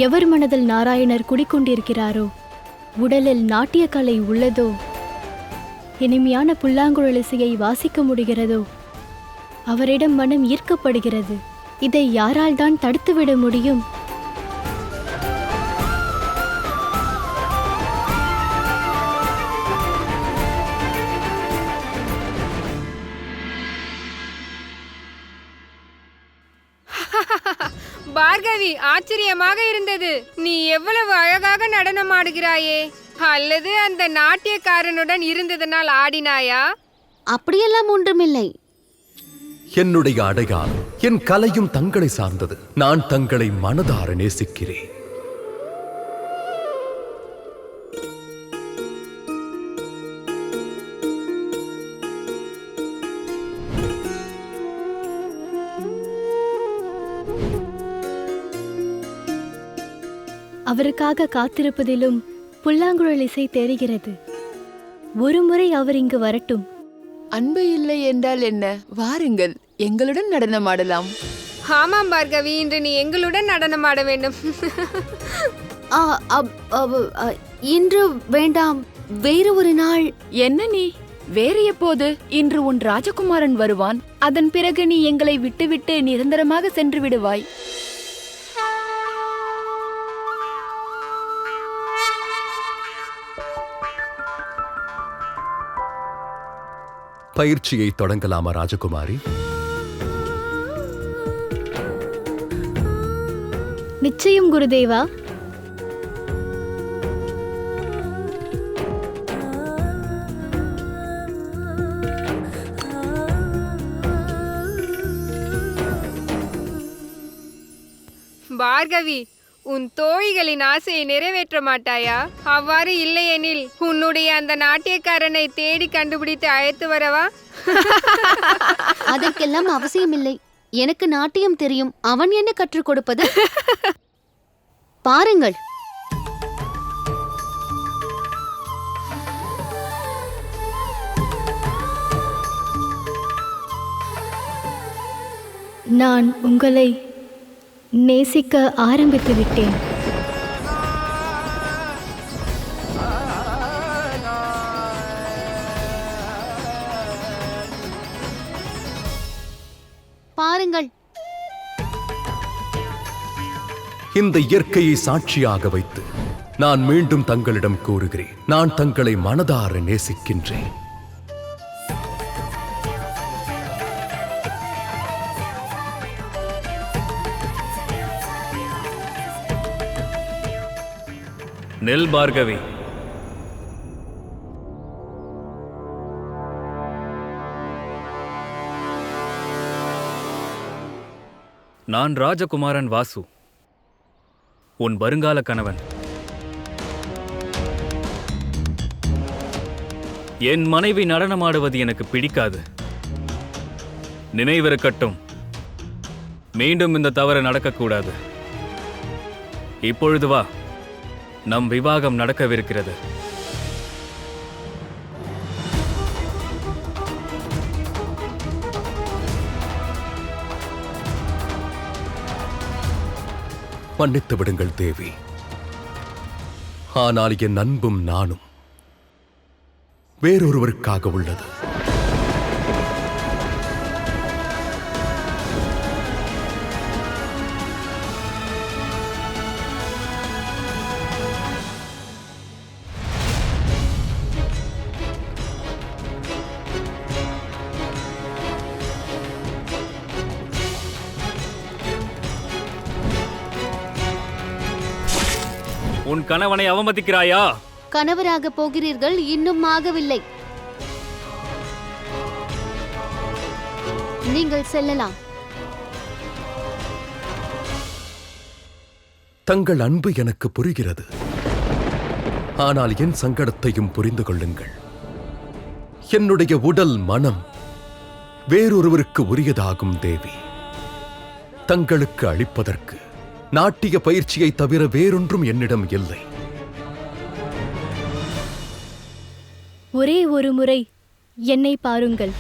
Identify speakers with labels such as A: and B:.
A: எவர் மனதில் நாராயணர் குடிக்கொண்டிருக்கிறாரோ, உடலில் நாட்டிய கலை உள்ளதோ, இனிமையான புல்லாங்குழல் இசையை வாசிக்க முடிகிறதோ, அவரிடம் மனம் ஈர்க்கப்படுகிறது. இதை யாரால் தான் தடுத்துவிட முடியும்?
B: பார்கவி, ஆச்சரியமாக இருந்தது. நீ எவ்வளவு அழகாக நடனம் ஆடுகிறாயே! அல்லது அந்த நாட்டியக்காரனுடன் இருந்ததனால் ஆடினாயா?
C: அப்படியெல்லாம் ஒன்றுமில்லை.
D: என்னுடைய அடையாளம், என் கலையும் தங்களை சார்ந்தது. நான் தங்களை மனதார நேசிக்கிறேன்.
A: அவருக்காக காத்திருப்பதிலும் புல்லாங்குழல் இசை தெரிகிறது. ஒருமுறை அவர் இங்கு வரட்டும்.
E: அன்பு இல்லை என்றால் என்ன? வாருங்கள், எங்களுடன் நடனமாடலாம்.
B: ஆமாம் பார்கவி, இன்று நீ எங்களுடன் நடனமாட வேண்டும்.
C: இன்று வேண்டாம், வேறு ஒரு நாள்.
F: என்ன நீ? வேறு எப்போது? இன்று உன் ராஜகுமாரன் வருவான். அதன் பிறகு நீ எங்களை விட்டுவிட்டு நிரந்தரமாக சென்று விடுவாய்.
D: பயிற்சியை தொடங்கலாமா ராஜகுமாரி?
A: நிச்சயம் குருதேவா.
B: பார்கவி, உன் தோழிகளின் ஆசையை நிறைவேற்ற மாட்டாயா? அவ்வாறு இல்லையெனில் உன்னுடைய அந்த நாட்டியக்காரனை தேடி கண்டுபிடித்து அழைத்து வரவா?
C: அதற்கெல்லாம் அவசியமில்லை. எனக்கு நாட்டியம் தெரியும். அவன் என்ன கற்றுக் கொடுப்பது? பாருங்கள்.
A: நான் உங்களை நேசிக்க ஆரம்பித்து விட்டேன்.
C: பாருங்கள்.
D: இந்த இயற்கையை சாட்சியாக வைத்து நான் மீண்டும் தங்களிடம் கூறுகிறேன், நான் தங்களை மனதார நேசிக்கின்றேன்.
G: நெல் பார்கவி, நான் ராஜகுமாரன் வாசு, உன் வருங்கால கணவன். என் மனைவி நடனமாடுவது எனக்கு பிடிக்காது. நினைவிருக்கட்டும், மீண்டும் இந்த தவறு நடக்கக்கூடாது. இப்பொழுது வா, நம் விவாகம் நடக்கவிருக்கிறது.
D: மன்னித்து விடுங்கள் தேவி, ஆனால் என் அன்பும் நானும் வேறொருவருக்காக உள்ளது.
G: உன் கணவனை அவமதிக்கிறாயா?
C: கணவராக போகிறீர்கள், இன்னும் ஆகவில்லை. நீங்கள் செல்லலாம்.
D: தங்கள் அன்பு எனக்கு புரிகிறது, ஆனால் என் சங்கடத்தையும் புரிந்து கொள்ளுங்கள். என்னுடைய உடல் மனம் வேறொருவருக்கு உரியதாகும் தேவி. தங்களுக்கு அளிப்பதற்கு நாட்டிய பயிற்சியை தவிர வேறொன்றும் என்னிடம் இல்லை.
A: ஒரே ஒரு முறை என்னை பாருங்கள்.